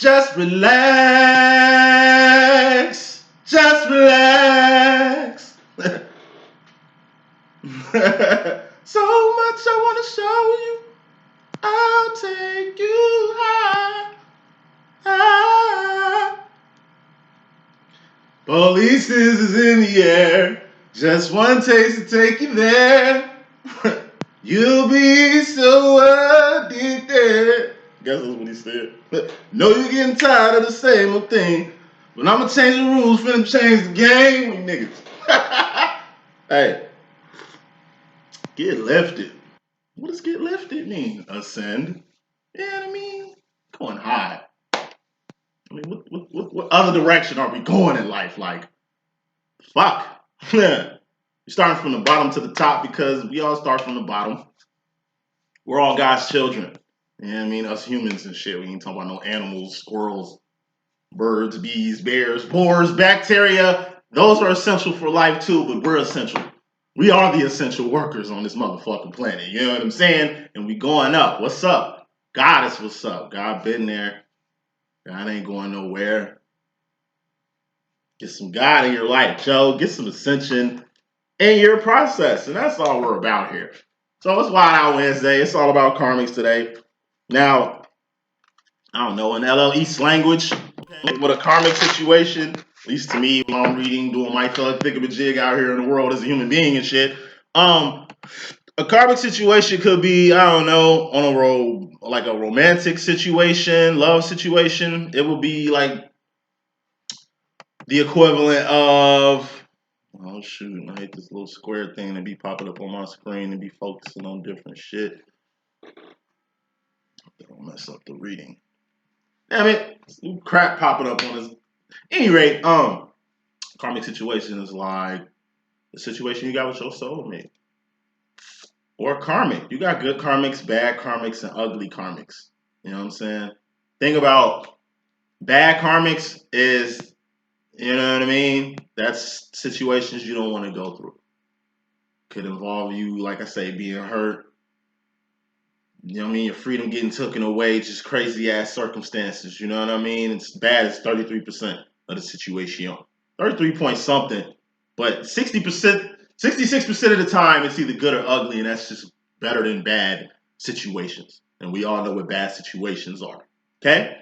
Just relax. Just relax. So much I want to show you. I'll take you high. High. Police is in the air. Just one taste to take you there. You'll be so addicted. Guess that's what he said. Know you're getting tired of the same old thing. But I'ma change the rules, finna change the game with niggas. Hey, get lifted. What does get lifted mean? Ascend? Yeah, I mean, going high. I mean, what other direction are we going in life? Like, fuck. You're starting from the bottom to the top because we all start from the bottom. We're all God's children. You know what I mean? Us humans and shit. We ain't talking about no animals, squirrels, birds, bees, bears, boars, bacteria. Those are essential for life too, but we're essential. We are the essential workers on this motherfucking planet. You know what I'm saying? And we going up. What's up? God is what's up. God been there. God ain't going nowhere. Get some God in your life, Joe. Get some ascension in your process. And that's all we're about here. So it's Wild Out Wednesday. It's all about karmics today. Now, I don't know, in LLE language, with a karmic situation, at least to me, when I'm reading, doing my thingamajig out here in the world as a human being and shit, a karmic situation could be, I don't know, on a like a romantic situation, love situation. It would be like the equivalent of, oh shoot, I hate this little square thing to be popping up on my screen and be focusing on different shit. Don't mess up the reading. Damn it, some crap popping up on this. Any rate, karmic situation is like the situation you got with your soulmate. Or karmic. You got good karmics, bad karmics, and ugly karmics. You know what I'm saying? Thing about bad karmics is, you know what I mean? That's situations you don't want to go through. Could involve you, like I say, being hurt. You know what I mean? Your freedom getting taken away, just crazy ass circumstances. You know what I mean? It's bad as 33% of the situation. 33 point something. But 60%, 66% of the time, it's either good or ugly, and that's just better than bad situations. And we all know what bad situations are. Okay?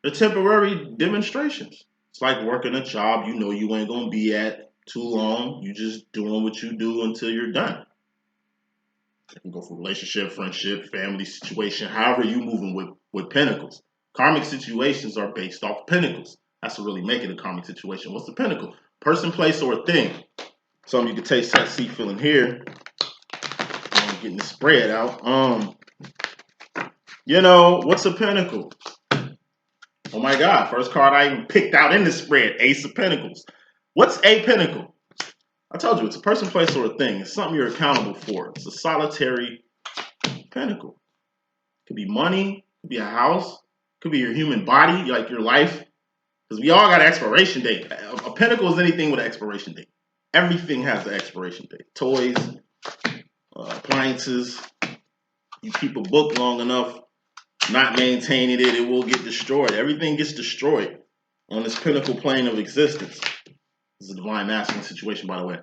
The temporary demonstrations. It's like working a job you know you ain't gonna be at too long. You just doing what you do until you're done. It can go for relationship, friendship, family situation, however you moving with pinnacles. Karmic situations are based off pinnacles. That's what really make it a karmic situation. What's the pinnacle? Person, place, or a thing. Something you can taste, touch, see, feeling here. I'm getting the spread out. You know, what's a pinnacle? Oh my God, first card I even picked out in the spread, Ace of Pentacles. What's a pinnacle? I told you, it's a person, place, or a thing. It's something you're accountable for. It's a solitary pinnacle. It could be money, it could be a house, it could be your human body, like your life. Because we all got an expiration date. A pinnacle is anything with an expiration date. Everything has an expiration date. Toys, appliances. You keep a book long enough, not maintaining it, it will get destroyed. Everything gets destroyed on this pinnacle plane of existence. This is a divine masculine situation, by the way.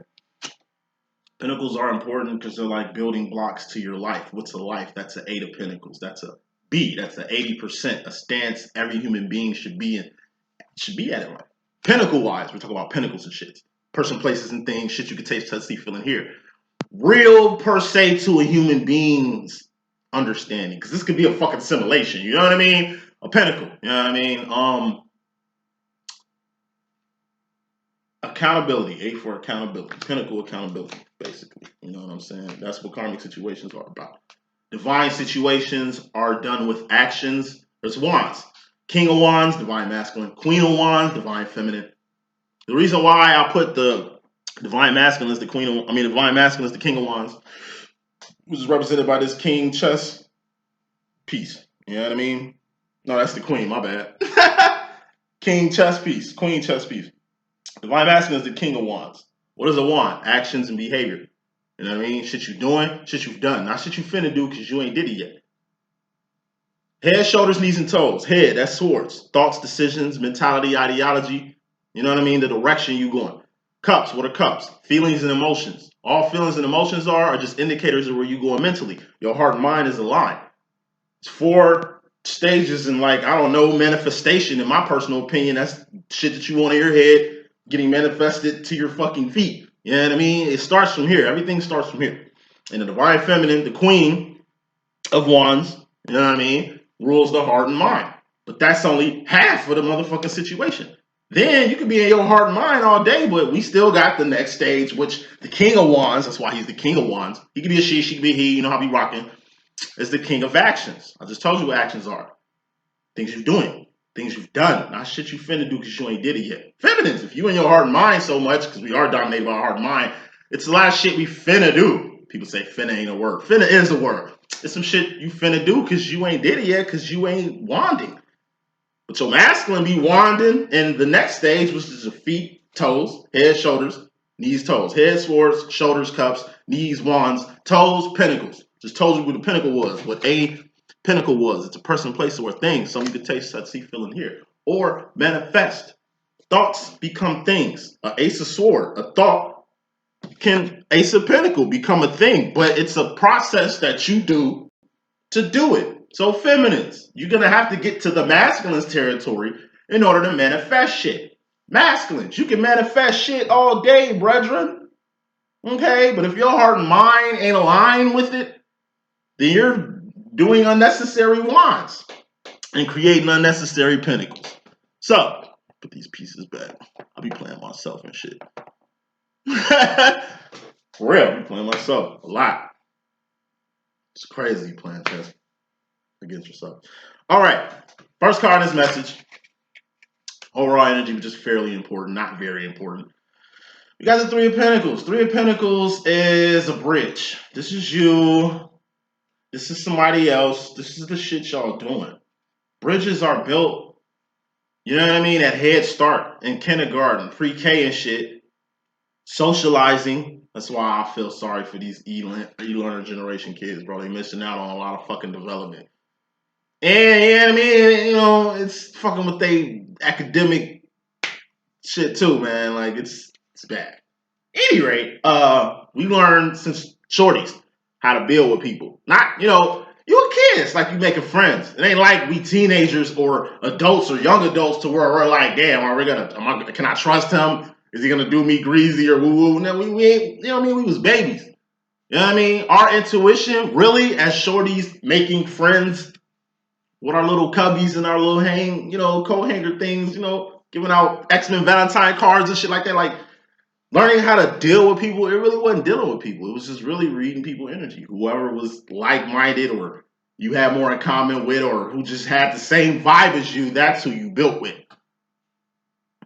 Pinnacles are important because they're like building blocks to your life. What's a life? That's an 8 of Pentacles. That's a B. That's an 80%, a stance every human being should be in. Should be at it life. Pinnacle-wise, we're talking about pinnacles and shit. Person, places, and things, shit you can taste, touch, see, feel, and hear. Real per se to a human being's understanding. Because this could be a fucking simulation. You know what I mean? A pinnacle. You know what I mean? Accountability. A for accountability. Pinnacle accountability, basically. You know what I'm saying? That's what karmic situations are about. Divine situations are done with actions. There's wands. King of Wands, divine masculine. Queen of Wands, divine feminine. The reason why I put the divine masculine as the divine masculine is the King of Wands, which is represented by this king chess piece. You know what I mean? No, that's the queen, my bad. King chess piece, queen chess piece. Divine masculine is the King of Wands. What is a wand? Actions and behavior. You know what I mean? Shit you doing, shit you've done. Not shit you finna do because you ain't did it yet. Head, shoulders, knees, and toes. Head, that's swords. Thoughts, decisions, mentality, ideology. You know what I mean? The direction you going. Cups, what are cups? Feelings and emotions. All feelings and emotions are just indicators of where you going mentally. Your heart and mind is aligned. It's 4 stages in, like, I don't know, manifestation. In my personal opinion, that's shit that you want in your head getting manifested to your fucking feet. You know what I mean? It starts from here. Everything starts from here. And the divine feminine, the queen of wands, you know what I mean, rules the heart and mind. But that's only half of the motherfucking situation. Then you could be in your heart and mind all day, but we still got the next stage, which the king of wands, that's why he's the king of wands. He could be a she could be a he, you know how we rocking, is the king of actions. I just told you what actions are. Things you're doing, things you've done, not shit you finna do because you ain't did it yet. Feminines, if you in your heart and mind so much, because we are dominated by our heart and mind, it's a lot of shit we finna do. People say finna ain't a word. Finna is a word. It's some shit you finna do because you ain't did it yet, because you ain't wanding. But your masculine be wanding in the next stage, which is your feet, toes, head, shoulders, knees, toes. Head, swords, shoulders, cups, knees, wands, toes, pinnacles. Just told you what the pinnacle was, what a pinnacle was. It's a person, place, or thing. Something you can taste, touch, see, feel, and hear. Or manifest. Thoughts become things. An ace of sword, a thought can ace of pinnacle become a thing, but it's a process that you do to do it. So feminines, you're going to have to get to the masculine's territory in order to manifest shit. Masculines, you can manifest shit all day, brethren. Okay, but if your heart and mind ain't aligned with it, then you're doing unnecessary wands and creating unnecessary pinnacles. So, put these pieces back. I'll be playing myself and shit. For real, I'll be playing myself a lot. It's crazy playing chess against yourself. All right, first card in this message. Overall energy, which is fairly important, not very important. We got the Three of Pentacles. Three of Pentacles is a bridge. This is you. This is somebody else. This is the shit y'all doing. Bridges are built, you know what I mean, at Head Start, in kindergarten, pre-K and shit. Socializing. That's why I feel sorry for these e-learner generation kids, bro. They missing out on a lot of fucking development. And, you know what I mean, you know, it's fucking with they academic shit too, man. Like, it's bad. At any rate, we learned since shorties how to build with people. Not, you know, you kids, like you making friends. It ain't like we teenagers or adults or young adults to where we're like, damn, can I trust him? Is he gonna do me greasy or woo woo? No, we ain't, you know what I mean? We was babies. You know what I mean? Our intuition, really, as shorties making friends with our little cubbies and our little coat hanger things, you know, giving out X-Men Valentine cards and shit like that, like learning how to deal with people. It really wasn't dealing with people. It was just really reading people's energy. Whoever was like-minded or you had more in common with or who just had the same vibe as you, that's who you built with.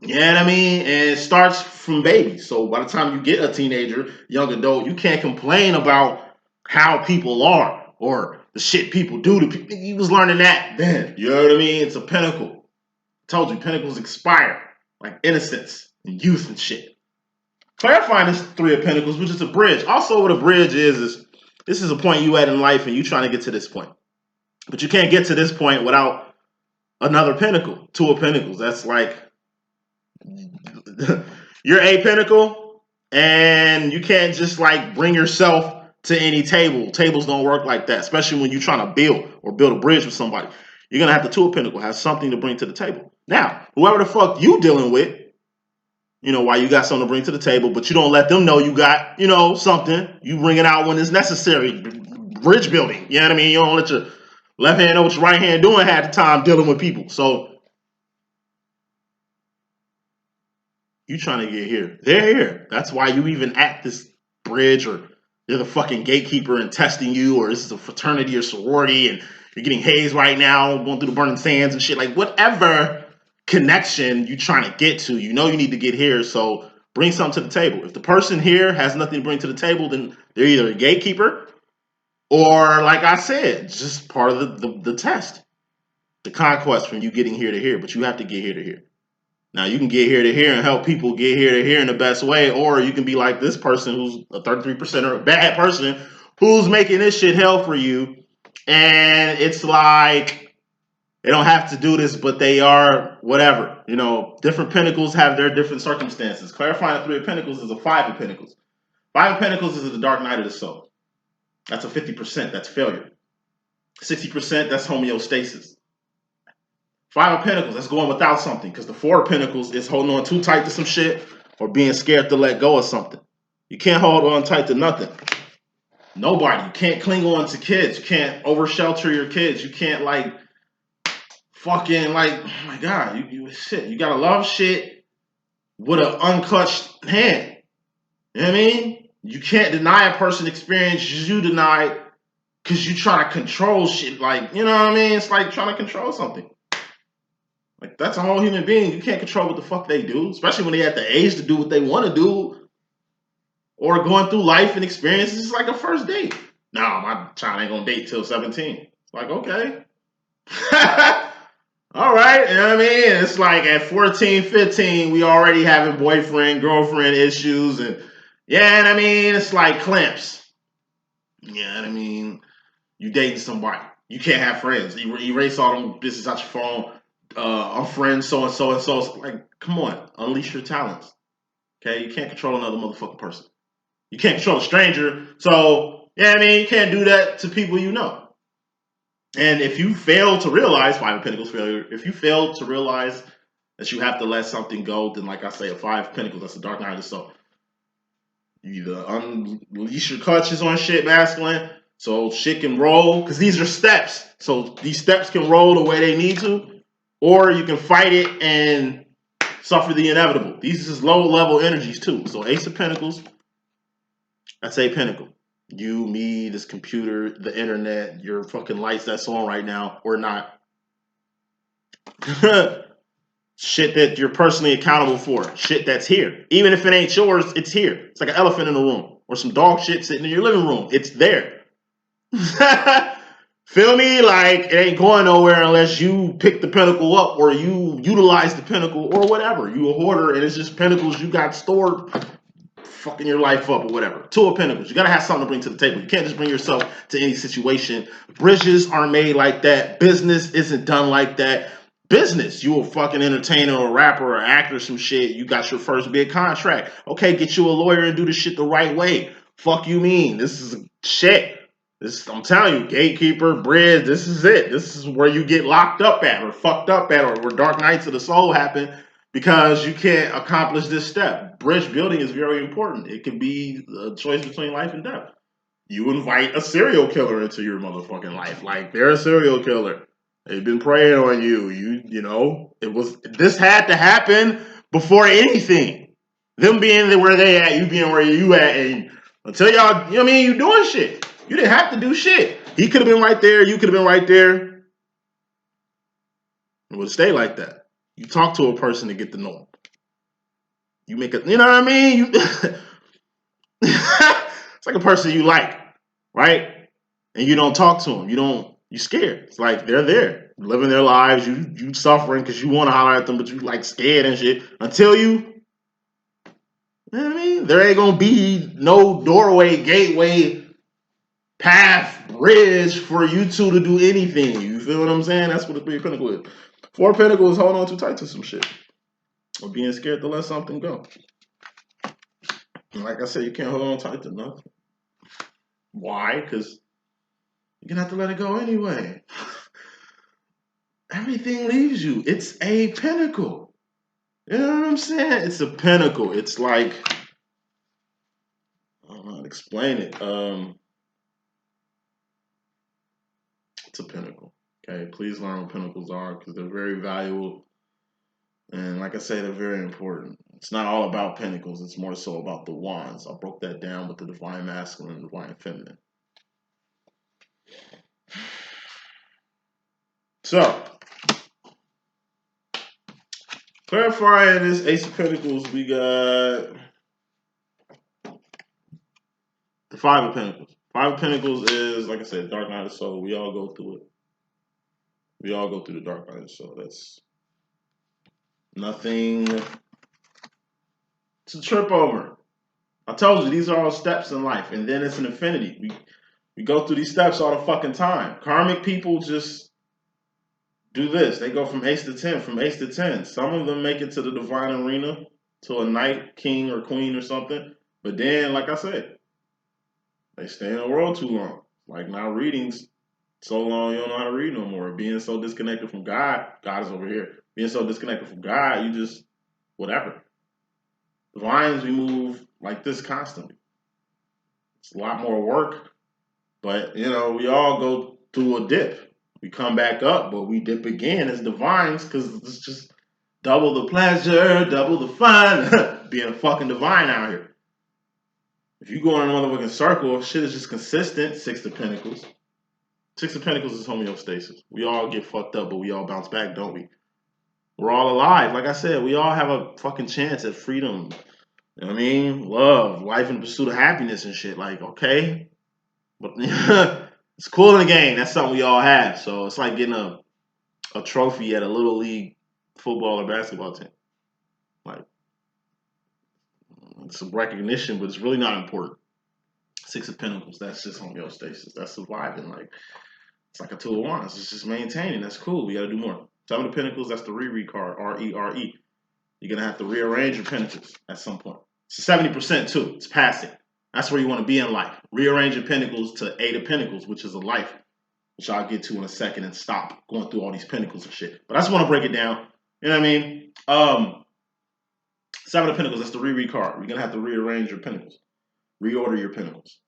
You know what I mean? And it starts from babies. So by the time you get a teenager, young adult, you can't complain about how people are or the shit people do to people. You was learning that then. You know what I mean? It's a pinnacle. I told you, pinnacles expire. Like innocence and youth and shit. Clarifying this Three of Pentacles, which is a bridge. Also, what a bridge is this is a point you at in life and you trying to get to this point. But you can't get to this point without another pinnacle, Two of Pentacles. That's like you're a pinnacle and you can't just like bring yourself to any table. Tables don't work like that, especially when you're trying to build a bridge with somebody. You're going to have the Two of Pentacles, have something to bring to the table. Now, whoever the fuck you dealing with, you know, why you got something to bring to the table, but you don't let them know you got, you know, something. You bring it out when it's necessary. Bridge building. You know what I mean? You don't let your left hand know what your right hand doing half the time dealing with people. So you trying to get here. They're here. That's why you even at this bridge, or they're the fucking gatekeeper and testing you, or this is a fraternity or sorority and you're getting hazed right now, going through the burning sands and shit. Like whatever connection you trying to get to, you know you need to get here. So bring something to the table. If the person here has nothing to bring to the table, then they're either a gatekeeper or, like I said, just part of the test, the conquest from you getting here to here. But you have to get here to here. Now, you can get here to here and help people get here to here in the best way, or you can be like this person who's a 33% or a bad person who's making this shit hell for you. And it's like They don't have to do this, but they are whatever. You know, different Pinnacles have their different circumstances. Clarifying the Three of Pentacles is a Five of Pentacles. Five of Pentacles is the dark night of the soul. That's a 50%. That's failure. 60%, that's homeostasis. Five of Pentacles, that's going without something, because the Four of Pentacles is holding on too tight to some shit or being scared to let go of something. You can't hold on tight to nothing. Nobody. You can't cling on to kids. You can't over shelter your kids. You can't like fucking like, oh my God, shit. You gotta love shit with an unclutched hand. You know what I mean? You can't deny a person experience you deny because you try to control shit. Like, you know what I mean? It's like trying to control something. Like, that's a whole human being. You can't control what the fuck they do, especially when they at the age to do what they want to do or going through life and experiences. It's like a first date. No, my child ain't gonna date till 17. It's like, okay. All right, you know what I mean? It's like at 14, 15, we already having boyfriend, girlfriend issues. And yeah, I mean, it's like clamps. Yeah, I mean, you dating somebody. You can't have friends. Erase all them business out your phone. I'm friends so-and-so and so. It's like, come on, unleash your talents. Okay, you can't control another motherfucking person. You can't control a stranger. So, yeah, I mean, you can't do that to people you know. And if you fail to realize, Five of Pentacles failure, if you fail to realize that you have to let something go, then like I say, a Five of Pentacles, that's the dark night of the soul. You either unleash your clutches on shit, masculine, so shit can roll, because these are steps. So these steps can roll the way they need to, or you can fight it and suffer the inevitable. These is low-level energies too. So Ace of Pentacles, that's a pentacle. You, me, this computer, the internet, your fucking lights that's on right now, or not. Shit that you're personally accountable for. Shit that's here. Even if it ain't yours, it's here. It's like an elephant in the room. Or some dog shit sitting in your living room. It's there. Feel me? Like, it ain't going nowhere unless you pick the pinnacle up or you utilize the pinnacle or whatever. You a hoarder and it's just pinnacles you got stored fucking your life up or whatever. Two of Pentacles. You gotta have something to bring to the table. You can't just bring yourself to any situation. Bridges aren't made like that. Business isn't done like that. Business, you a fucking entertainer or rapper or actor or some shit. You got your first big contract. Okay, get you a lawyer and do the shit the right way. Fuck you mean? This is shit. I'm telling you, gatekeeper, bridge, this is it. This is where you get locked up at or fucked up at or where dark nights of the soul happen because you can't accomplish this step. Bridge building is very important. It can be a choice between life and death. You invite a serial killer into your motherfucking life. Like, they're a serial killer. They've been preying on you. You know, this had to happen before anything. Them being where they at, you being where you at, and until y'all, you know what I mean, you doing shit. You didn't have to do shit. He could have been right there. You could have been right there. It would stay like that. You talk to a person to get to know them. You make it, you know what I mean? It's like a person you like, right? And you don't talk to them. You scared. It's like they're there, living their lives. You suffering because you want to holler at them, but you like scared and shit. Until you know what I mean? There ain't gonna be no doorway, gateway, path, bridge for you two to do anything. You feel what I'm saying? That's what the Three of Pentacles is. Four of Pentacles is holding on too tight to some shit. Or being scared to let something go. And like I said, you can't hold on tight to nothing. Why? Because you're gonna have to let it go anyway. Everything leaves you. It's a pinnacle. You know what I'm saying? It's a pinnacle. It's like, I don't know how to explain it. It's a pinnacle. Okay, please learn what pinnacles are because they're very valuable. And like I say, they're very important. It's not all about pinnacles. It's more so about the wands. I broke that down with the divine masculine and divine feminine. So, clarifying this Ace of Pentacles, we got the Five of Pentacles. Five of Pentacles is, like I said, dark night of the soul. We all go through it. We all go through the dark night of the soul. That's nothing to trip over. I told you, these are all steps in life. And then it's an infinity. We go through these steps all the fucking time. Karmic people just do this. They go from ace to 10, from ace to 10. Some of them make it to the divine arena, to a knight, king, or queen or something. But then, like I said, they stay in the world too long. Like now readings so long you don't know how to read no more. Being so disconnected from God, God is over here. Being so disconnected from God, you just whatever. Divines, we move like this constantly. It's a lot more work, but you know, we all go through a dip. We come back up, but we dip again as divines because it's just double the pleasure, double the fun being a fucking divine out here. If you go in a motherfucking circle, if shit is just consistent, Six of Pentacles. Six of Pentacles is homeostasis. We all get fucked up, but we all bounce back, don't we? We're all alive. Like I said, we all have a fucking chance at freedom. You know what I mean? Love, life in the pursuit of happiness and shit. Like, okay. But it's cool in the game. That's something we all have. So it's like getting a trophy at a little league football or basketball team. Like, it's some recognition, but it's really not important. Six of Pentacles, that's just homeostasis. That's surviving. Like, it's like a two of wands. It's just maintaining. That's cool. We got to do more. Seven of Pentacles, that's the re card. R-E-R-E. You're going to have to rearrange your pentacles at some point. It's 70% too. It's passing. That's where you want to be in life. Rearrange your pentacles to Eight of Pentacles, which is a life, which I'll get to in a second and stop going through all these pentacles and shit. But I just want to break it down. You know what I mean? Seven of Pentacles, that's the re card. You're going to have to rearrange your pentacles. Reorder your pentacles.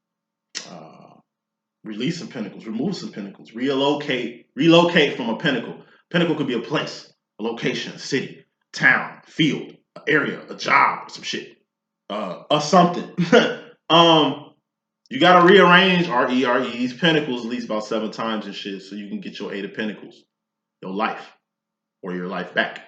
Release some pentacles, remove some pentacles, relocate from a pentacle. Pentacle could be a place, a location, a city, town, field, an area, a job, or some shit, or something. You gotta rearrange these pentacles at least about 7 times and shit, so you can get your Eight of Pentacles, your life, or your life back.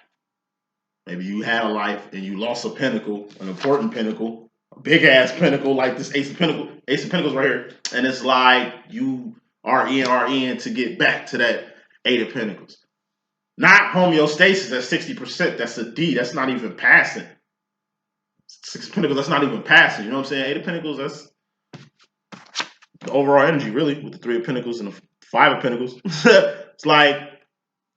Maybe you had a life and you lost a pentacle, an important pentacle, a big ass pentacle like this Ace of Pentacles right here, and it's like you are in to get back to that Eight of Pentacles. Not homeostasis at 60%. That's a D. That's not even passing. Six of Pentacles. That's not even passing. You know what I'm saying? Eight of Pentacles. That's the overall energy, really, with the Three of Pentacles and the Five of Pentacles. It's like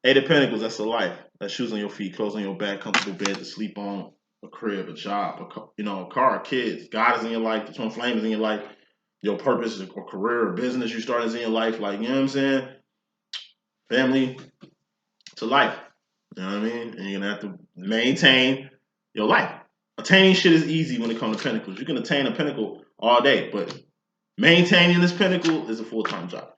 Eight of Pentacles. That's a life. That's shoes on your feet, clothes on your back, comfortable bed to sleep on, a crib, a job, a car, kids. God is in your life. The twin flame is in your life. Your purpose or career or business you start is in your life. Like, you know what I'm saying? Family to life. You know what I mean? And you're going to have to maintain your life. Attaining shit is easy when it comes to pentacles. You can attain a pentacle all day, but maintaining this pentacle is a full-time job.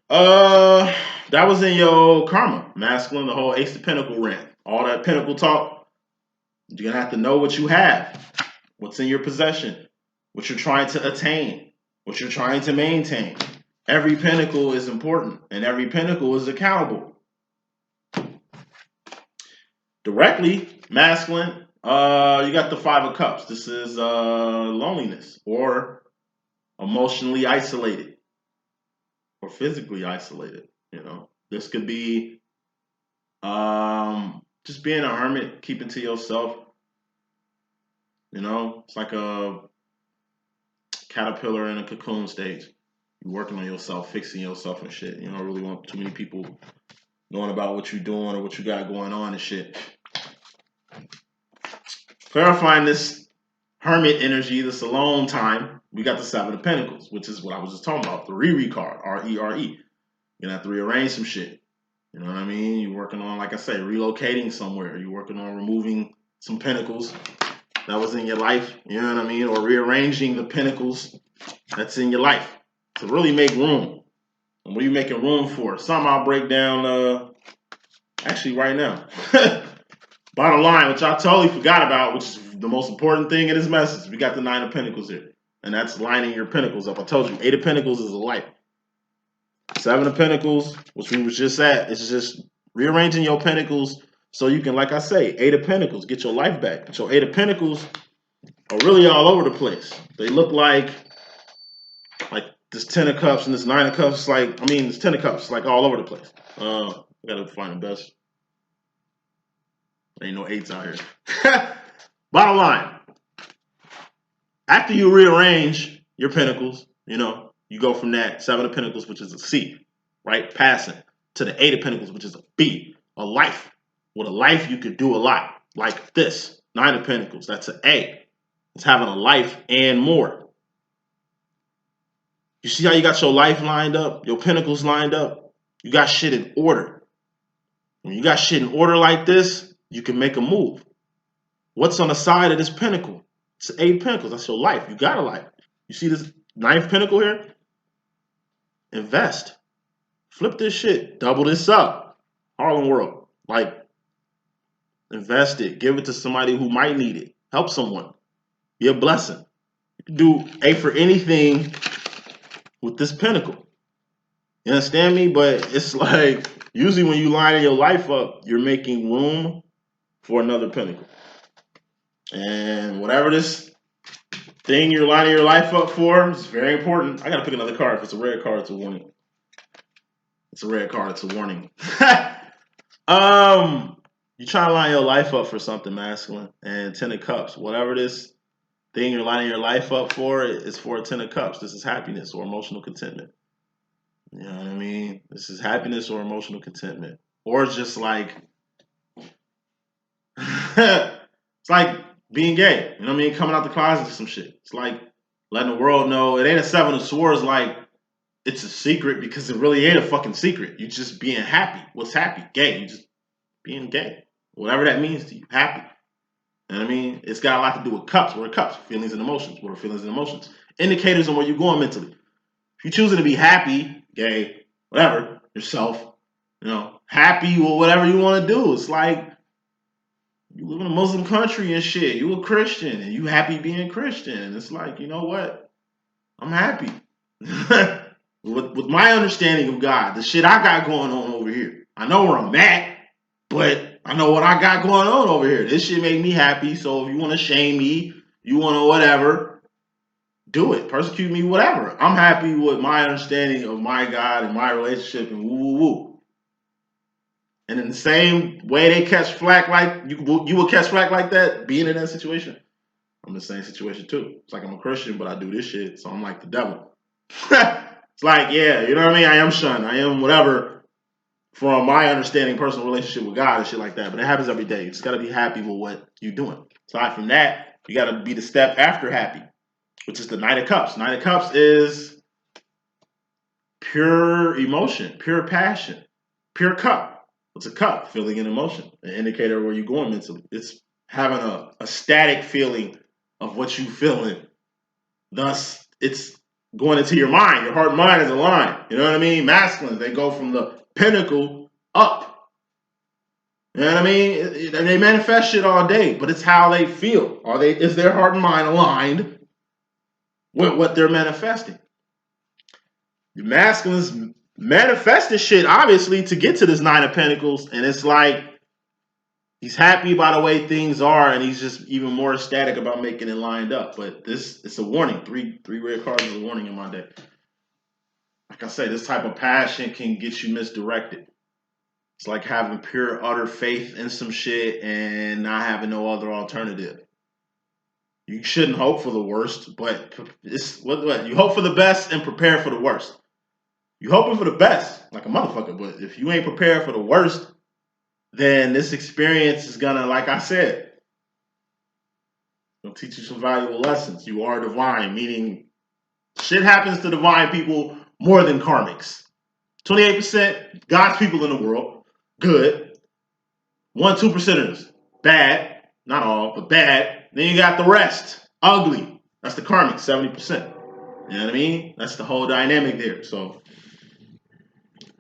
That was in your karma, masculine, the whole Ace of Pentacle rant. All that pentacle talk, you're gonna have to know what you have, what's in your possession, what you're trying to attain, what you're trying to maintain. Every pentacle is important, and every pentacle is accountable. Directly, masculine, you got the Five of Cups. This is loneliness or emotionally isolated. Or physically isolated, you know. This could be just being a hermit, keeping to yourself. You know, it's like a caterpillar in a cocoon stage. You're working on yourself, fixing yourself and shit. You don't really want too many people knowing about what you're doing or what you got going on and shit. Clarifying this hermit energy, this alone time, we got the Seven of Pentacles, which is what I was just talking about. The re card, R-E-R-E. You're gonna have to rearrange some shit. You know what I mean? You're working on, like I say, relocating somewhere. You're working on removing some pentacles that was in your life. You know what I mean? Or rearranging the pentacles that's in your life to really make room. And what are you making room for? Something I'll break down actually right now. Bottom line, which I totally forgot about, which is the most important thing in this message. We got the Nine of Pentacles here. And that's lining your pentacles up. I told you, Eight of Pentacles is a life. Seven of Pentacles, which we was just at, it's just rearranging your pentacles so you can, like I say, Eight of Pentacles, get your life back. But your Eight of Pentacles are really all over the place. They look like this Ten of Cups and this Nine of Cups. This Ten of Cups, like all over the place. I gotta find the best. Ain't no eights out here. Bottom line, after you rearrange your pentacles, you know, you go from that Seven of Pentacles, which is a C, right? Passing. to the 8 of Pentacles, which is a B, a life. With a life, you could do a lot. Like this, 9 of Pentacles, that's an A. It's having a life and more. You see how you got your life lined up, your pentacles lined up? You got shit in order. When you got shit in order like this, you can make a move. What's on the side of this pentacle? It's 8 pentacles. That's your life. You got a life. You see this 9th pentacle here? Invest. Flip this shit. Double this up. Harlem World. Like, invest it. Give it to somebody who might need it. Help someone. Be a blessing. You can do A for anything with this pentacle. You understand me? But it's like, usually when you line your life up, you're making room for another pinnacle. And whatever this thing you're lining your life up for is very important. I gotta pick another card. If it's a red card, it's a warning. It's a red card, it's a warning. You try to line your life up for something masculine. And 10 of Cups. Whatever this thing you're lining your life up for is for a 10 of Cups. This is happiness or emotional contentment. You know what I mean? This is happiness or emotional contentment. Or it's just like it's like being gay. You know what I mean? Coming out the closet to some shit. It's like letting the world know it ain't a 7 of Swords like it's a secret, because it really ain't a fucking secret. You just being happy. What's happy? Gay. You just being gay. Whatever that means to you. Happy. You know what I mean? It's got a lot to do with cups. What are cups? Feelings and emotions. What are feelings and emotions? Indicators on where you're going mentally. If you're choosing to be happy, gay, whatever, yourself, you know, happy or whatever you want to do. It's like you live in a Muslim country and shit. You a Christian and you happy being Christian. And it's like, you know what? I'm happy. with my understanding of God, the shit I got going on over here. I know where I'm at, but I know what I got going on over here. This shit make me happy. So if you want to shame me, you want to whatever, do it. Persecute me, whatever. I'm happy with my understanding of my God and my relationship and woo woo woo. And in the same way they catch flack like you will catch flack like that, being in that situation. I'm in the same situation too. It's like I'm a Christian, but I do this shit, so I'm like the devil. It's like, yeah, you know what I mean? I am shunned. I am whatever from my understanding, personal relationship with God and shit like that. But it happens every day. You just got to be happy with what you're doing. Aside from that, you got to be the step after happy, which is the Knight of Cups. Knight of Cups is pure emotion, pure passion, pure cup. What's a cup? Feeling and emotion, an indicator of where you're going mentally. It's having a static feeling of what you're feeling. Thus, it's going into your mind. Your heart and mind is aligned. You know what I mean? Masculine, they go from the pinnacle up. You know what I mean? They manifest shit all day, but it's how they feel. Is their heart and mind aligned with what they're manifesting? The masculines manifested shit, obviously, to get to this 9 of Pentacles, and it's like he's happy by the way things are, and he's just even more ecstatic about making it lined up. But it's a warning. Three red cards is a warning in my deck. Like I say, this type of passion can get you misdirected. It's like having pure, utter faith in some shit and not having no other alternative. You shouldn't hope for the worst, but it's what you hope for the best and prepare for the worst. You hoping for the best, like a motherfucker, but if you ain't prepared for the worst, then this experience is gonna, like I said, gonna teach you some valuable lessons. You are divine, meaning shit happens to divine people more than karmics. 28% God's people in the world, good. 1-2%ers, bad. Not all, but bad. Then you got the rest, ugly. That's the karmic, 70%. You know what I mean? That's the whole dynamic there. So,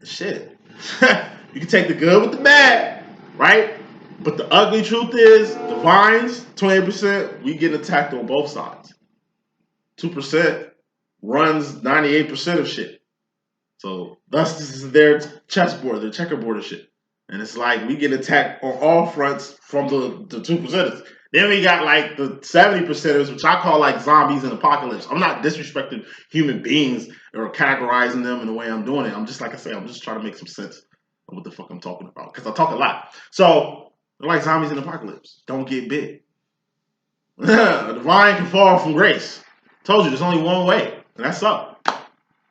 shit. You can take the good with the bad, right? But the ugly truth is, divines, 28%, we get attacked on both sides. 2% runs 98% of shit. So thus this is their chessboard, their checkerboard of shit. And it's like we get attacked on all fronts from the 2%ers. Then we got like the 70%ers, which I call like zombies in apocalypse. I'm not disrespecting human beings or categorizing them in the way I'm doing it. I'm just, like I say, I'm just trying to make some sense of what the fuck I'm talking about. Because I talk a lot. So they're like zombies in apocalypse. Don't get bit. A divine can fall from grace. Told you, there's only one way. And that's up.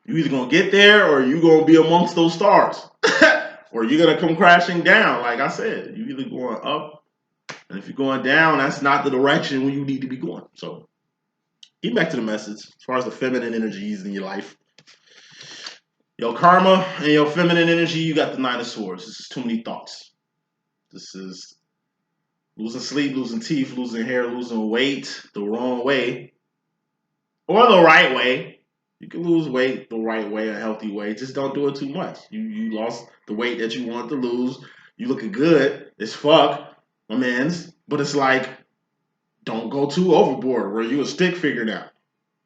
You either gonna get there or you gonna be amongst those stars. or you're gonna come crashing down. Like I said, you either going up, and if you're going down, that's not the direction where you need to be going. So get back to the message as far as the feminine energies in your life. Your karma and your feminine energy, you got the Nine of Swords. This is too many thoughts. This is losing sleep, losing teeth, losing hair, losing weight the wrong way or the right way. You can lose weight the right way, a healthy way. Just don't do it too much. You lost the weight that you want to lose. You looking good as fuck, my mans. But it's like, don't go too overboard where you a stick figure now.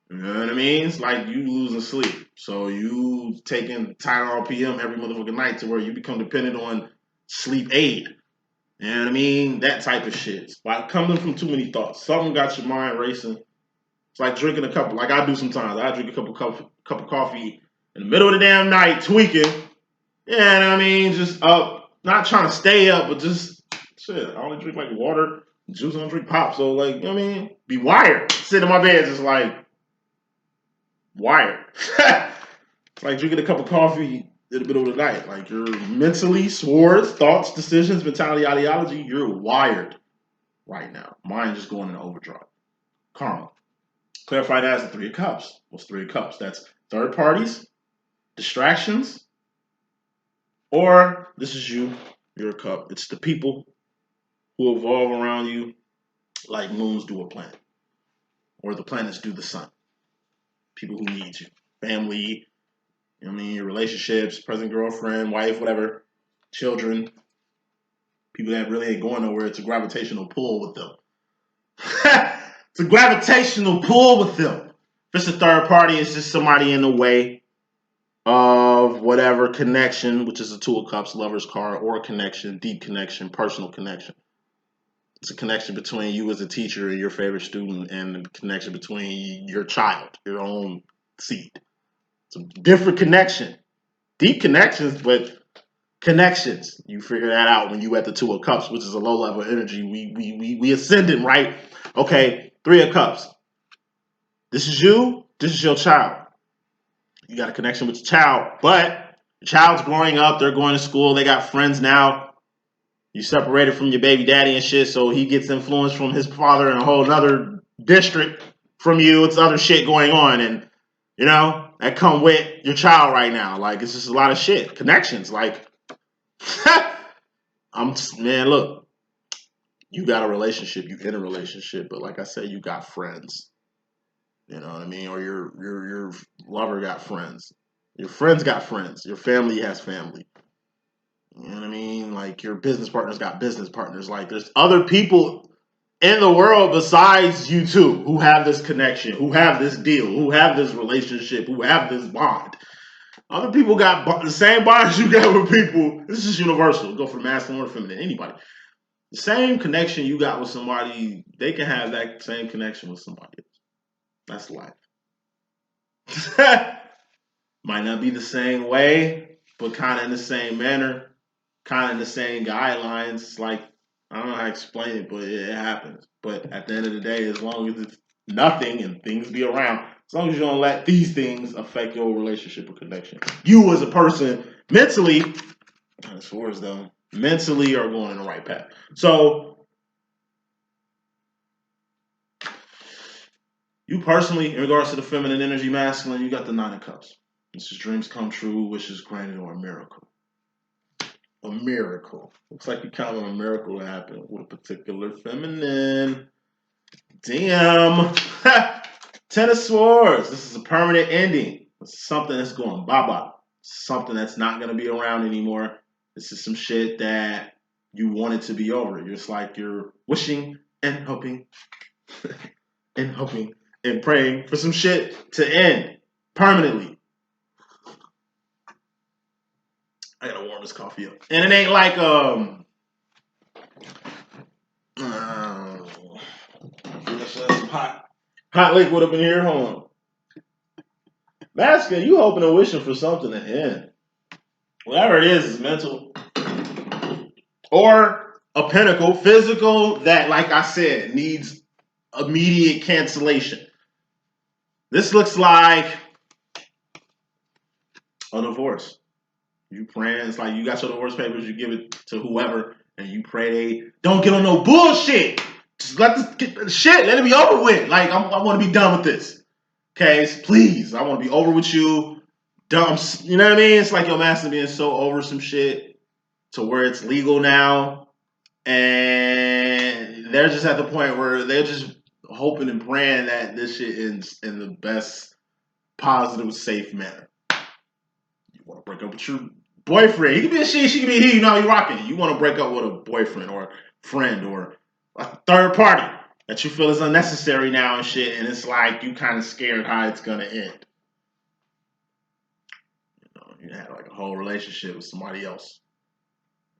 You know what I mean? It's like you losing sleep. So you taking Tylenol PM every motherfucking night to where you become dependent on sleep aid. You know what I mean? That type of shit. Like coming from too many thoughts. Something got your mind racing. It's like drinking a cup, like I do sometimes. I drink a cup of coffee in the middle of the damn night, tweaking. You know what I mean? Just up, not trying to stay up, but just shit. I only drink like water, juice. I don't drink pop. So like, you know what I mean? Be wired. Sit in my bed, just like wired. It's like drinking a cup of coffee in the middle of the night. Like you're mentally, swords, thoughts, decisions, mentality, ideology. You're wired right now. Mind just going into overdrive. Karma. Clarify that as the Three of Cups. What's Three of Cups? That's third parties, distractions, or this is you, you're a cup. It's the people who evolve around you like moons do a planet, or the planets do the sun. People who need you. Family, you know what I mean, your relationships, present girlfriend, wife, whatever, children, people that really ain't going nowhere. It's a gravitational pull with them. It's a gravitational pull with them. If it's a third party, it's just somebody in the way of whatever connection, which is the Two of Cups, Lover's card, or a connection, deep connection, personal connection. It's a connection between you as a teacher and your favorite student, and a connection between your child, your own seed. It's a different connection. Deep connections, but connections. You figure that out when you at the Two of Cups, which is a low level energy. We ascending, right? Okay, Three of Cups. This is you, this is your child. You got a connection with your child, but your child's growing up, they're going to school, they got friends now. You separated from your baby daddy and shit, so he gets influence from his father in a whole other district from you. It's other shit going on, and you know, that come with your child right now. Like, it's just a lot of shit. Connections, like, man, look, you got a relationship, you in a relationship, but like I said, you got friends. You know what I mean? Or your lover got friends. Your friends got friends. Your family has family. You know what I mean? Like your business partners got business partners. Like there's other people in the world besides you two who have this connection, who have this deal, who have this relationship, who have this bond. Other people got the same bonds you got with people. This is universal. Go for masculine or feminine, anybody. The same connection you got with somebody, they can have that same connection with somebody else. That's life. Might not be the same way, but kind of in the same manner, kind of in the same guidelines. It's like, I don't know how to explain it, but it happens. But at the end of the day, as long as it's nothing and things be around, as long as you don't let these things affect your relationship or connection, you as a person mentally, as far as though, mentally are going in the right path. So, you personally, in regards to the feminine energy, masculine, you got the Nine of Cups. This is dreams come true, wishes granted, or a miracle. A miracle. Looks like you count on a miracle to happen with a particular feminine. Damn. Ten of Swords. This is a permanent ending. This is something that's going bye-bye. Something that's not going to be around anymore. This is some shit that you want it to be over. It's like you're wishing and hoping and hoping and praying for some shit to end permanently. I gotta warm this coffee up. And it ain't like some hot liquid up in here. Hold on. Masculine, you hoping and wishing for something to end. Whatever it is mental. Or a pinnacle, physical, that, like I said, needs immediate cancellation. This looks like a divorce. You praying, it's like you got your divorce papers, you give it to whoever, and you pray they don't get on no bullshit. Just let this shit, let it be over with. Like, I want to be done with this. Okay, please, I want to be over with you. Dumb, you know what I mean? It's like your master being so over some shit to where it's legal now, and they're just at the point where they're just hoping and praying that this shit ends in the best, positive, safe manner. You want to break up with your boyfriend. He can be a she can be a he. You know how you rocking. You want to break up with a boyfriend or friend or a third party that you feel is unnecessary now and shit, and it's like you kind of scared how it's gonna end. You had like a whole relationship with somebody else,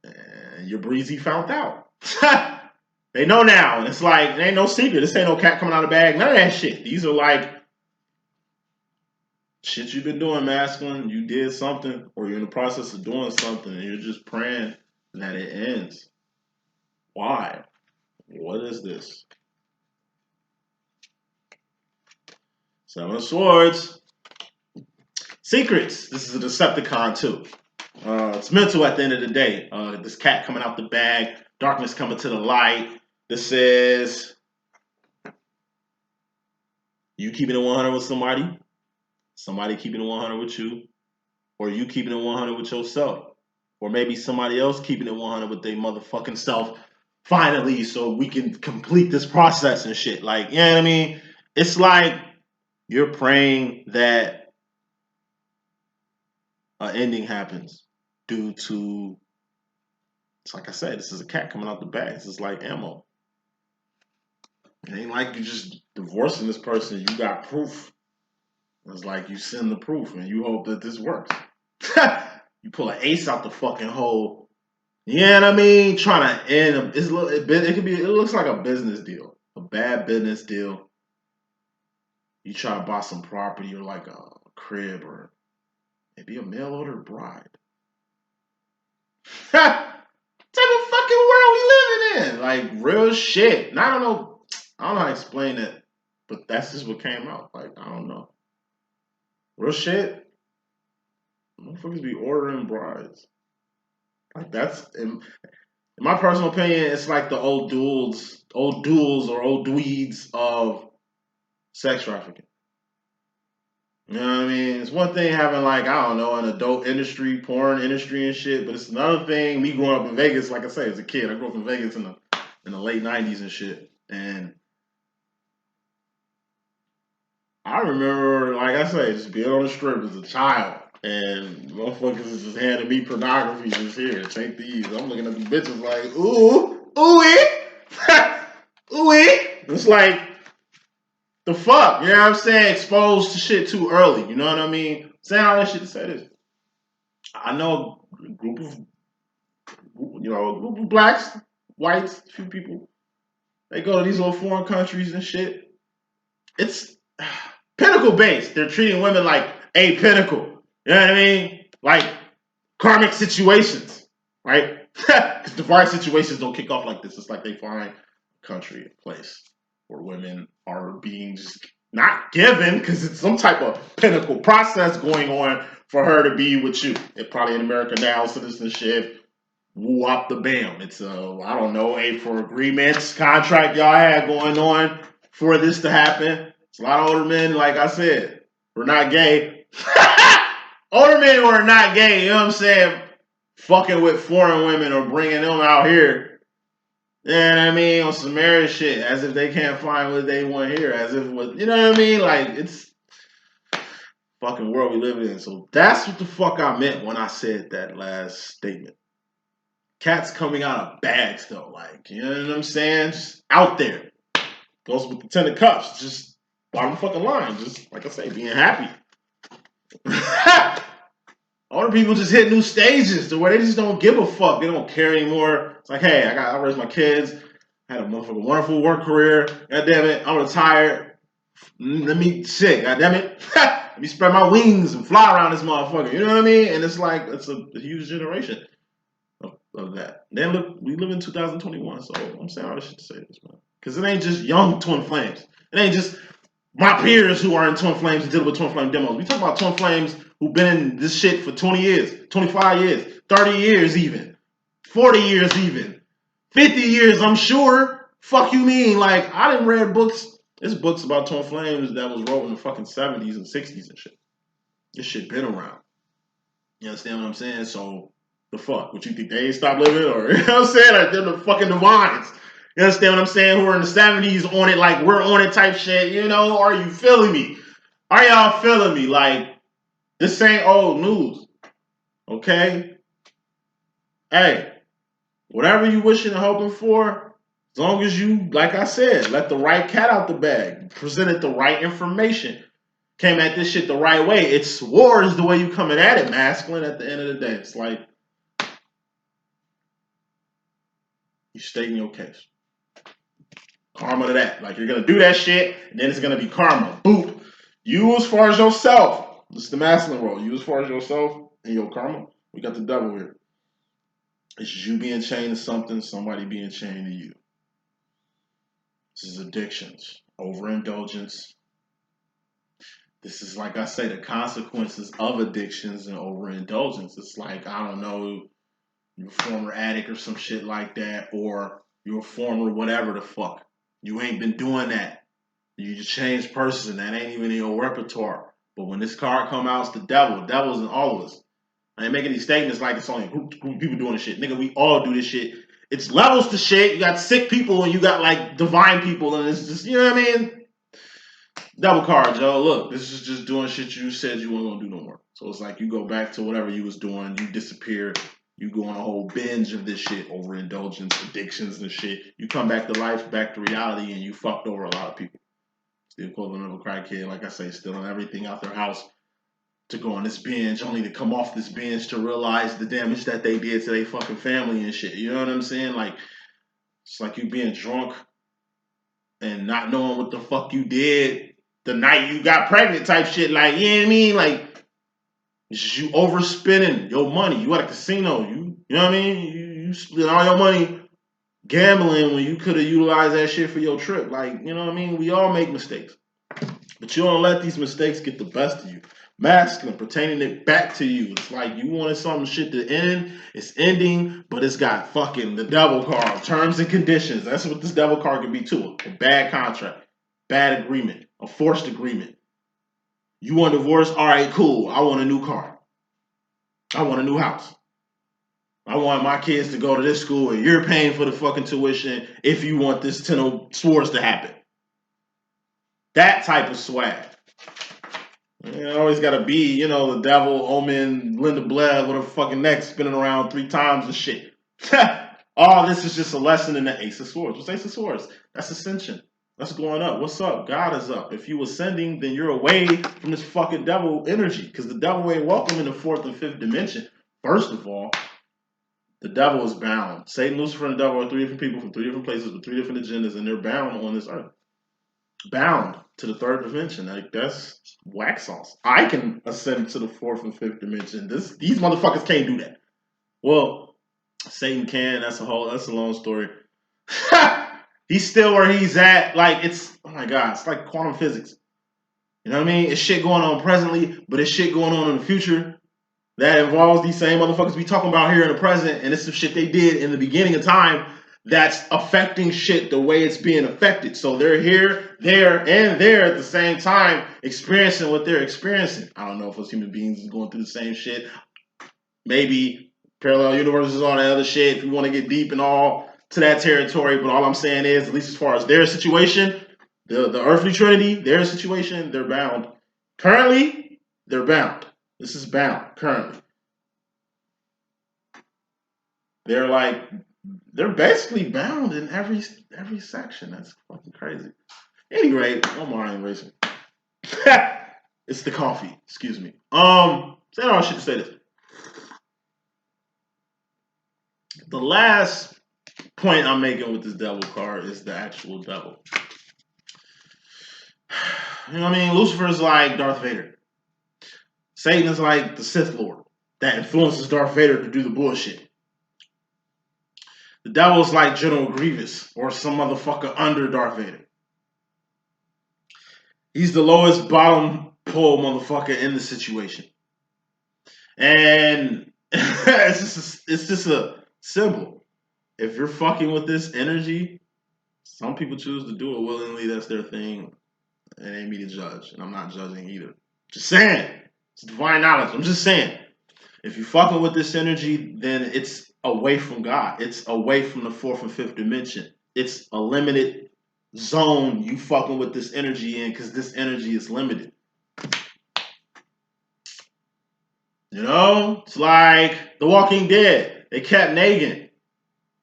and your breezy found out. They know now, and it's like it ain't no secret. This ain't no cat coming out of the bag. None of that shit. These are like shit you've been doing, masculine. You did something, or you're in the process of doing something, and you're just praying that it ends. Why? What is this? Seven of Swords. Secrets. This is a Decepticon too. It's mental at the end of the day. This cat coming out the bag, darkness coming to the light. This is you keeping it 100 with somebody keeping it 100 with you, or you keeping it 100 with yourself, or maybe somebody else keeping it 100 with their motherfucking self. Finally, so we can complete this process and shit. Like, you know what I mean? It's like you're praying that an ending happens due to, it's like I said, this is a cat coming out the bag. This is like ammo. It ain't like you just divorcing this person. You got proof. It's like you send the proof and you hope that this works. You pull an ace out the fucking hole. You know what I mean? Trying to end it looks like a business deal. A bad business deal. You try to buy some property or like a crib or maybe a mail order bride. Type of fucking world we living in. Like real shit. And I don't know how to explain it, but that's just what came out. Like, I don't know. Real shit. Motherfuckers be ordering brides. Like that's in my personal opinion, it's like the old duels or old dweeds of sex trafficking. You know what I mean? It's one thing having like, I don't know, an adult industry, porn industry and shit, but it's another thing me growing up in Vegas, like I say, as a kid. I grew up in Vegas in the late 90s and shit. And I remember, like I say, just being on the strip as a child. And motherfuckers is just handing me pornography just here. Take these. I'm looking at these bitches like, ooh, ooh, It's like, the fuck? You know what I'm saying? Exposed to shit too early. You know what I mean? Saying all that shit to say this. I know a group of blacks, whites, a few people. They go to these little foreign countries and shit. It's pinnacle based. They're treating women like a pinnacle. You know what I mean? Like karmic situations, right? Because divorce situations don't kick off like this. It's like they find a country, a place where women are being just not given because it's some type of pinnacle process going on for her to be with you. It's probably in America now, citizenship, woo up the bam. It's I don't know, A4 agreements, contract y'all had going on for this to happen. It's a lot of older men, like I said, who are not gay. Older men who are not gay, you know what I'm saying? Fucking with foreign women or bringing them out here. You know what I mean? On some marriage shit, as if they can't find what they want here, as if what, you know what I mean? Like, it's fucking world we live in. So that's what the fuck I meant when I said that last statement. Cats coming out of bags though, like, you know what I'm saying? Just out there. Goes with the 10 of cups, just bottom fucking line, just like I say, being happy. Older people just hit new stages to where they just don't give a fuck. They don't care anymore. It's like, hey, I raised my kids, had a motherfucking wonderful work career. God damn it, I'm retired. Let me shit, god damn it. Let me spread my wings and fly around this motherfucker. You know what I mean? And it's like, it's a huge generation of that. Then look, we live in 2021, so I'm saying all this shit to say this, man. Because it ain't just young twin flames. It ain't just my peers who are in twin flames and dealing with twin flame demos. We talk about twin flames who've been in this shit for 20 years, 25 years, 30 years even, 40 years even, 50 years, I'm sure. Fuck you mean? Like, I didn't read books. There's books about Twin Flames that was wrote in the fucking 70s and 60s and shit. This shit been around. You understand what I'm saying? So, the fuck? What you think they ain't stop living? Or, you know what I'm saying? Like, they're the fucking divines. You understand what I'm saying? Who are in the 70s on it like we're on it type shit, you know? Are you feeling me? Are y'all feeling me? Like, this ain't old news. Okay? Hey, whatever you wishing and hoping for, as long as you, like I said, let the right cat out the bag, presented the right information, came at this shit the right way. It's war is the way you coming at it, masculine, at the end of the day. It's like, you stating your case. Karma to that. Like, you're going to do that shit, and then it's going to be karma. Boop. You as far as yourself. This is the masculine role. You as far as yourself and your karma. We got the devil here. It's you being chained to something, somebody being chained to you. This is addictions, overindulgence. This is, like I say, the consequences of addictions and overindulgence. It's like, I don't know, you're a former addict or some shit like that, or you're a former whatever the fuck. You ain't been doing that. You just changed person. That ain't even in your repertoire. But when this card come out, it's the devil. The devil's in all of us. I ain't making these statements like it's only a group of people doing this shit. Nigga, we all do this shit. It's levels to shit. You got sick people and you got like divine people, and it's just, you know what I mean? Double card, Joe. Look, this is just doing shit you said you weren't gonna do no more. So it's like you go back to whatever you was doing, you disappear, you go on a whole binge of this shit, overindulgence, addictions and shit. You come back to life, back to reality, and you fucked over a lot of people. It's the equivalent of a crackhead, like I say, stealing everything out their house to go on this binge, only to come off this binge to realize the damage that they did to their fucking family and shit. You know what I'm saying? Like, it's like you being drunk and not knowing what the fuck you did the night you got pregnant type shit. Like, you know what I mean? Like, it's just you overspending your money. You at a casino. You know what I mean? You spend all your money gambling when you could have utilized that shit for your trip. Like, you know what I mean? We all make mistakes. But you don't let these mistakes get the best of you. Masculine, pertaining it back to you. It's like you wanted some shit to end. It's ending, but it's got fucking the devil card. Terms and conditions. That's what this devil card can be too. A bad contract, bad agreement, a forced agreement. You want a divorce? All right, cool. I want a new car. I want a new house. I want my kids to go to this school and you're paying for the fucking tuition if you want this tenor sports to happen. That type of swag. You always gotta be, you know, the devil, Omen, Linda Blair with her fucking neck spinning around 3 times and shit. All this is just a lesson in the Ace of Swords. What's Ace of Swords? That's ascension. That's going up. What's up? God is up. If you ascending, then you're away from this fucking devil energy. Because the devil ain't welcome in the 4th and 5th dimension. First of all, the devil is bound. Satan, Lucifer, and the devil are 3 different people from 3 different places with 3 different agendas, and they're bound on this earth. Bound to the 3rd dimension. Like, that's wax sauce. I can ascend to the 4th and 5th dimension. These motherfuckers can't do that. Well, Satan can. That's a long story. He's still where he's at. Like, it's, oh my God, it's like quantum physics. You know what I mean? It's shit going on presently, but it's shit going on in the future that involves these same motherfuckers we talking about here in the present, and it's some shit they did in the beginning of time that's affecting shit the way it's being affected. So they're here, there, and there at the same time experiencing what they're experiencing. I don't know if us human beings is going through the same shit. Maybe parallel universes, all that other shit, if you want to get deep and all to that territory. But all I'm saying is, at least as far as their situation, the earthly trinity, their situation, they're bound. Currently, they're bound. This is bound, currently. They're basically bound in every section. That's fucking crazy. Anyway, no more mind racing. It's the coffee. Excuse me. Say all shit to say this. The last point I'm making with this devil card is the actual devil. You know what I mean? Lucifer is like Darth Vader. Satan is like the Sith Lord that influences Darth Vader to do the bullshit. The devil's like General Grievous or some motherfucker under Darth Vader. He's the lowest bottom pole motherfucker in the situation. And it's just a symbol. If you're fucking with this energy, some people choose to do it willingly. That's their thing. It ain't me to judge, and I'm not judging either. Just saying, it's divine knowledge. I'm just saying, if you fucking with this energy, then it's away from God. It's away from the fourth and fifth dimension. It's a limited zone you fucking with this energy in, because this energy is limited. You know, it's like The Walking Dead. They kept Negan.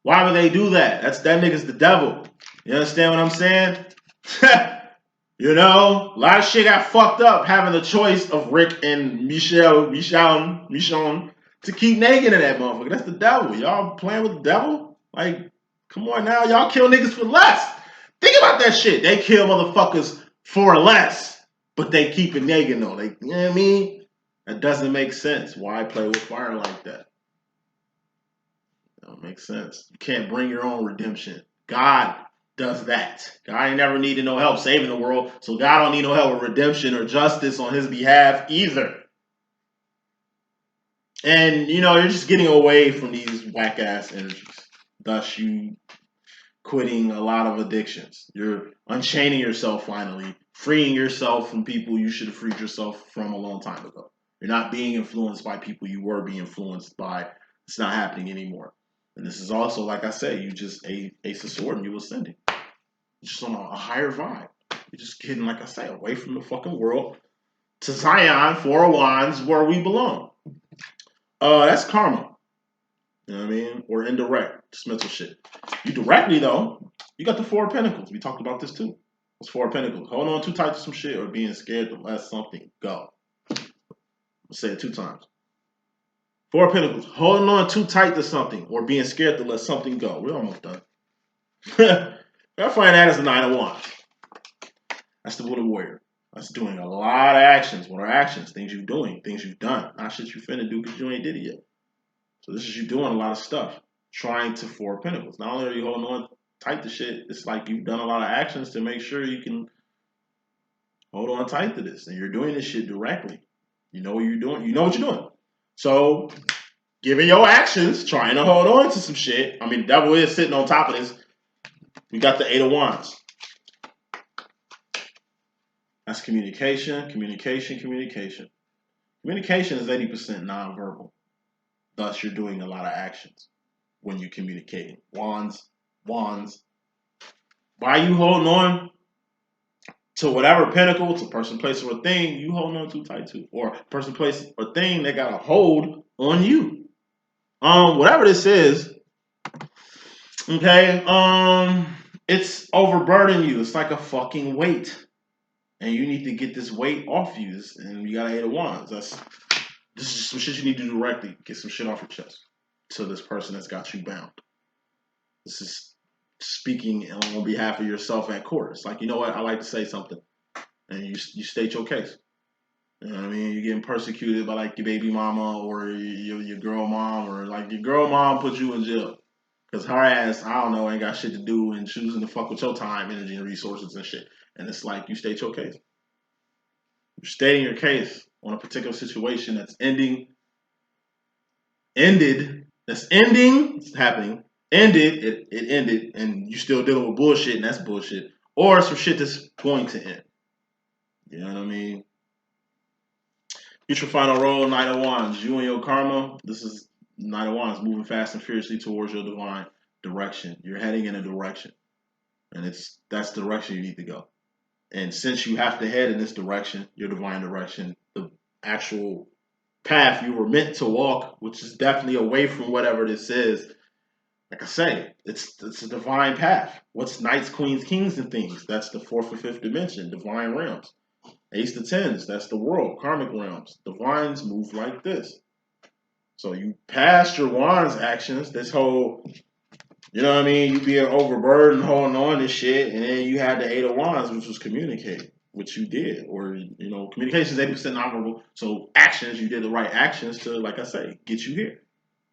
Why would they do that? That nigga's the devil. You understand what I'm saying? You know, a lot of shit got fucked up having the choice of Rick and Michonne to keep Negan in that motherfucker. That's the devil. Y'all playing with the devil? Like, come on now. Y'all kill niggas for less. Think about that shit. They kill motherfuckers for less, but they keep a Negan though. Like, you know what I mean? That doesn't make sense. Why play with fire like that? That don't make sense. You can't bring your own redemption. God does that. God ain't never needed no help saving the world, so God don't need no help with redemption or justice on his behalf either. And, you know, you're just getting away from these whack-ass energies. Thus, you quitting a lot of addictions. You're unchaining yourself finally, freeing yourself from people you should have freed yourself from a long time ago. You're not being influenced by people you were being influenced by. It's not happening anymore. And this is also, like I said, you just ace of sword and you ascending. You're just on a higher vibe. You're just getting, like I say, away from the fucking world to Zion, Four of Wands, where we belong. That's karma. You know what I mean? Or indirect, just mental shit. You directly, though, you got the Four of Pentacles. We talked about this too. It's Four of Pentacles. Holding on too tight to some shit or being scared to let something go. I'll say it 2 times. Four of Pentacles. Holding on too tight to something or being scared to let something go. We're almost done. I find that as the Nine of Wands. That's the Buddha Warrior. That's doing a lot of actions. What are actions? Things you're doing, things you've done. Not shit you finna do because you ain't did it yet. So this is you doing a lot of stuff. Trying to Four of Pentacles. Not only are you holding on tight to shit, it's like you've done a lot of actions to make sure you can hold on tight to this. And you're doing this shit directly. You know what you're doing. You know what you're doing. So, given your actions, trying to hold on to some shit. I mean, the devil is sitting on top of this. We got the Eight of Wands. That's communication, communication, communication. Communication is 80% nonverbal. Thus, you're doing a lot of actions when you're communicating. Wands. Why you holding on to whatever pinnacle, to person, place, or thing you holding on too tight to? Or person, place, or thing that got a hold on you. Whatever this is, okay, it's overburdening you. It's like a fucking weight. And you need to get this weight off you. And you got Eight of Wands. This is just some shit you need to do directly. Get some shit off your chest to this person that's got you bound. This is speaking on behalf of yourself at court. It's like, you know what? I like to say something. And you state your case. You know what I mean? You're getting persecuted by like your baby mama or your girl mom, or like your girl mom put you in jail. Because her ass, I don't know, ain't got shit to do and choosing to fuck with your time, energy, and resources and shit. And it's like you state your case. You're stating your case on a particular situation that's ending, it's happening, it ended, and you still dealing with bullshit, and that's bullshit. Or some shit that's going to end. You know what I mean? Future final roll, Knight of Wands. You and your karma, this is Knight of Wands, moving fast and fiercely towards your divine direction. You're heading in a direction. And that's the direction you need to go. And since you have to head in this direction, your divine direction, the actual path you were meant to walk, which is definitely away from whatever this is, like I say, it's a divine path. What's knights, queens, kings, and things? That's the fourth or fifth dimension, divine realms. Ace to tens, that's the world, karmic realms. Divines move like this. So you passed your wands actions, this whole, you know what I mean, you being overburdened, holding on to shit, and then you had the Eight of Wands, which was communicating, which you did. Or, you know, communication is 80% nonverbal. So actions, you did the right actions to, like I say, get you here.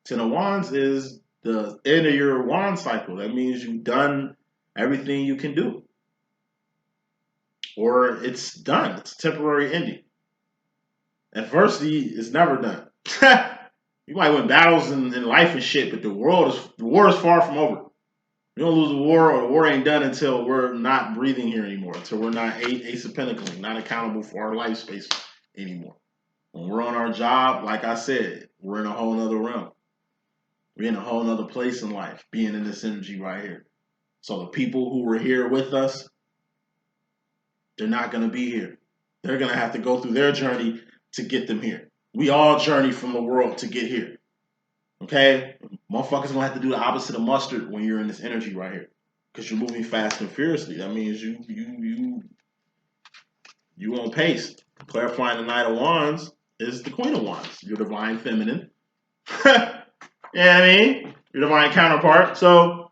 Ten of Wands is the end of your wand cycle. That means you've done everything you can do. Or it's done. It's a temporary ending. Adversity is never done. You might win battles in life and shit, but the war is far from over. We don't lose a war, or the war ain't done until we're not breathing here anymore, until we're not Ace of Pentacles, not accountable for our life space anymore. When we're on our job, like I said, we're in a whole nother realm. We're in a whole nother place in life, being in this energy right here. So the people who were here with us, they're not going to be here. They're going to have to go through their journey to get them here. We all journey from the world to get here. Okay? Motherfuckers going to have to do the opposite of mustard when you're in this energy right here. Because you're moving fast and furiously. That means you on pace. Clarifying the Knight of Wands is the Queen of Wands. Your divine feminine. You know what I mean? Your divine counterpart. So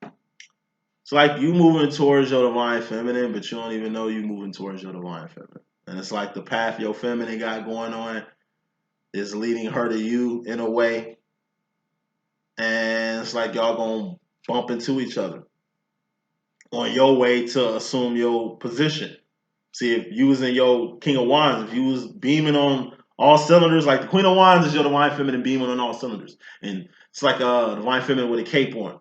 it's like you moving towards your divine feminine, but you don't even know you moving towards your divine feminine. And it's like the path your feminine got going on is leading her to you in a way. And it's like y'all gonna bump into each other on your way to assume your position. See, if you was in your King of Wands, if you was beaming on all cylinders, like the Queen of Wands is your divine feminine beaming on all cylinders. And it's like a divine feminine with a cape on.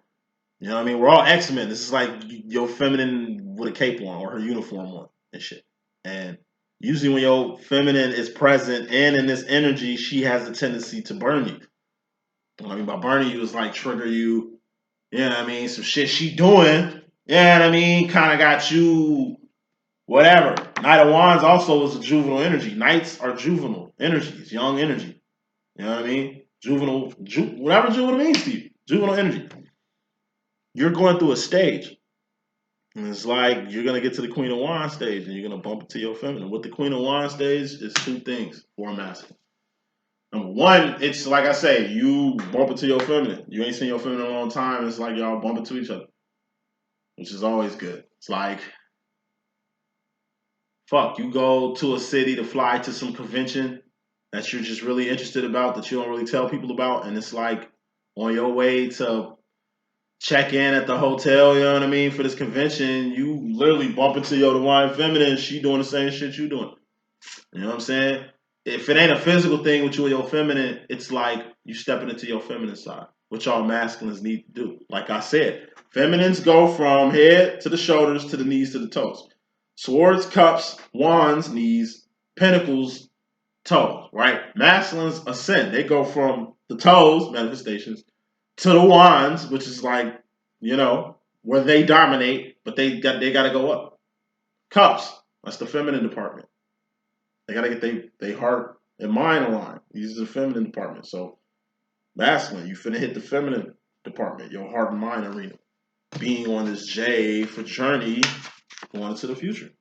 You know what I mean? We're all X-Men. This is like your feminine with a cape on or her uniform on and shit. And usually when your feminine is present and in this energy, she has a tendency to burn you. What I mean by burning you is like trigger you. You know what I mean? Some shit she doing. You know what I mean? Kind of got you, whatever. Knight of Wands also is a juvenile energy. Knights are juvenile energies, young energy. You know what I mean? Juvenile, whatever juvenile means to you. Juvenile energy. You're going through a stage. And it's like you're going to get to the Queen of Wands stage and you're going to bump into your feminine. With the Queen of Wands stage is two things for a masculine. Number one, it's like I say, you bump into your feminine. You ain't seen your feminine in a long time. It's like y'all bump into each other, which is always good. It's like, fuck, you go to a city to fly to some convention that you're just really interested about, that you don't really tell people about. And it's like on your way to check in at the hotel, you know what I mean, for this convention, you literally bump into your divine feminine, she doing the same shit you doing. You know what I'm saying? If it ain't a physical thing with you and your feminine, it's like you stepping into your feminine side, which all masculines need to do. Like I said, feminines go from head to the shoulders to the knees to the toes. Swords, cups, wands, knees, pentacles, toes, right? Masculines ascend. They go from the toes, manifestations, to the wands, which is like, you know, where they dominate, but they got to go up. Cups, that's the feminine department. They got to get their heart and mind aligned. These are the feminine department. So masculine, you finna hit the feminine department, your heart and mind arena. Being on this J for journey going into the future.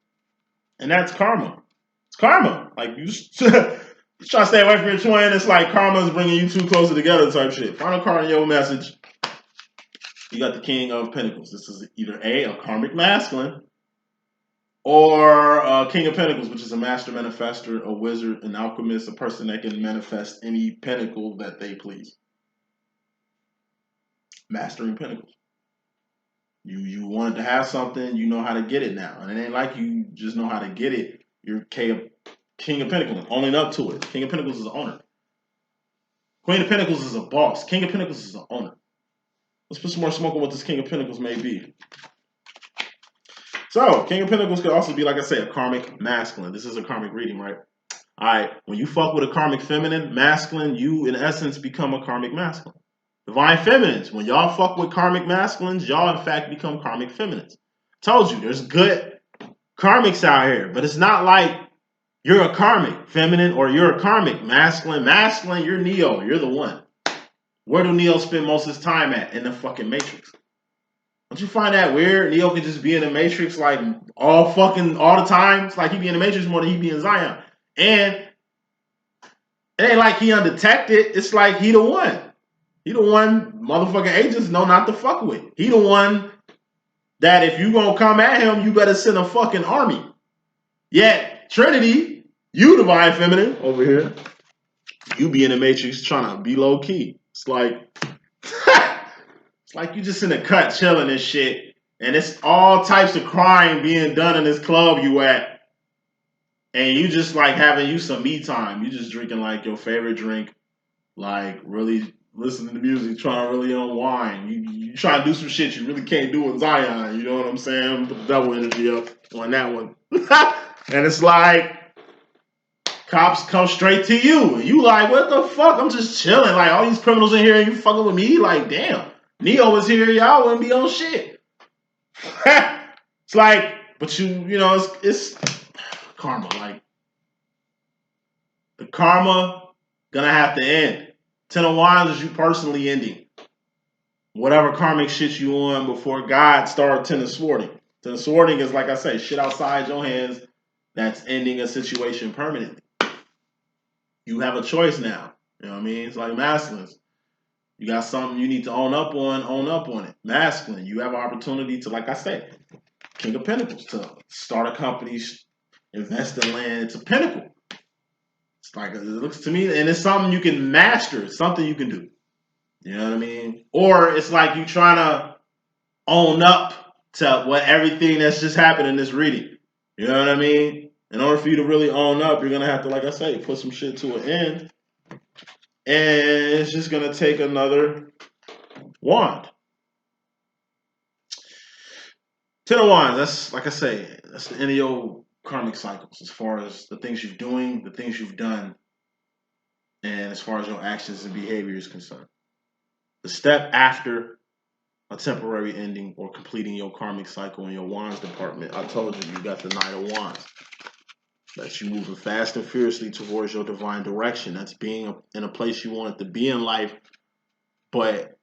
And that's karma. It's karma. Like you try to stay away from your twin, it's like karma is bringing you two closer together type shit. Final card in your message. You got the King of Pentacles. This is either a karmic masculine, or King of Pentacles, which is a master manifester, a wizard, an alchemist, a person that can manifest any pentacle that they please. Mastering Pentacles. You wanted to have something, you know how to get it now. And it ain't like you just know how to get it. You're King of Pentacles, owning up to it. King of Pentacles is an owner. Queen of Pentacles is a boss. King of Pentacles is an owner. Let's put some more smoke on what this King of Pentacles may be. So, King of Pentacles could also be, like I say, a karmic masculine. This is a karmic reading, right? All right, when you fuck with a karmic feminine, masculine, you, in essence, become a karmic masculine. Divine feminines, when y'all fuck with karmic masculines, y'all, in fact, become karmic feminines. Told you, there's good karmics out here, but it's not like you're a karmic feminine or you're a karmic masculine. Masculine, you're Neo, you're the one. Where do Neo spend most of his time at? In the fucking Matrix. Don't you find that weird? Neo can just be in the Matrix like all the time. It's like he be in the Matrix more than he be in Zion. And it ain't like he undetected. It's like he the one. He the one motherfucking agents know not to fuck with. He the one that if you gonna come at him, you better send a fucking army. Yet, Trinity, you divine feminine over here, you be in the Matrix trying to be low key. It's like it's like you just in the cut chilling and shit, and it's all types of crime being done in this club you at. and you just like having you some me time. You just drinking like your favorite drink, like really listening to music, trying to really unwind. You trying to do some shit you really can't do with Zion. You know what I'm saying? Put the double energy up on that one. And it's like cops come straight to you. And you like, what the fuck? I'm just chilling. Like all these criminals in here and you fucking with me? Like, damn. Neo was here, y'all wouldn't be on shit. It's like, but you know, it's karma. Like the karma gonna have to end. Ten of Wands is you personally ending whatever karmic shit you on before God started Ten of Swording. Ten of Swording is like I say, shit outside your hands that's ending a situation permanently. You have a choice now. You know what I mean? It's like masculines. You got something you need to own up on it. Masculine, you have an opportunity to, like I say, King of Pinnacles, to start a company, invest in land. It's a pinnacle. It's like, it looks to me, and it's something you can master. It's something you can do. You know what I mean? Or it's like you trying to own up to what everything that's just happened in this reading. You know what I mean? In order for you to really own up, you're going to have to, like I say, put some shit to an end. And it's just going to take another wand. Ten of Wands, that's, like I say, that's the end of your karmic cycles as far as the things you're doing, the things you've done, and as far as your actions and behavior is concerned. The step after a temporary ending or completing your karmic cycle in your Wands department, I told you, you got the Knight of Wands. That's you moving fast and fiercely towards your divine direction. That's being in a place you wanted to be in life, but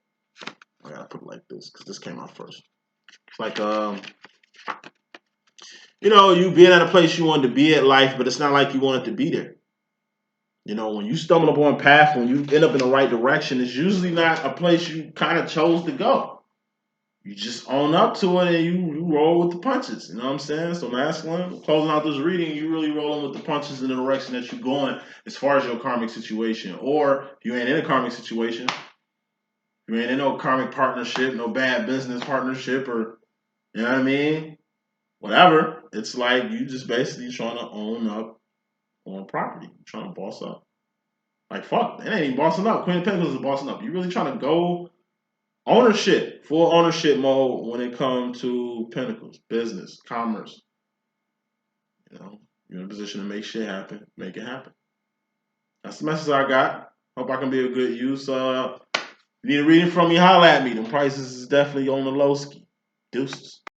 I gotta put it like this because this came out first. It's like, you know, you being at a place you wanted to be at life, but it's not like you wanted to be there. You know, when you stumble upon a path, when you end up in the right direction, it's usually not a place you kind of chose to go. You just own up to it and you roll with the punches. You know what I'm saying? So masculine, closing out this reading, you really rolling with the punches in the direction that you're going as far as your karmic situation. Or if you ain't in a karmic situation, you ain't in no karmic partnership, no bad business partnership, or you know what I mean? Whatever. It's like you just basically trying to own up on property. You're trying to boss up. Like fuck, it ain't even bossing up. Queen of Pentacles is bossing up. You really trying to go ownership, full ownership mode when it comes to Pentacles, business, commerce. You know, you're in a position to make shit happen, make it happen. That's the message I got. Hope I can be of good use. If you need a reading from me, holla at me. The prices is definitely on the low ski. Deuces.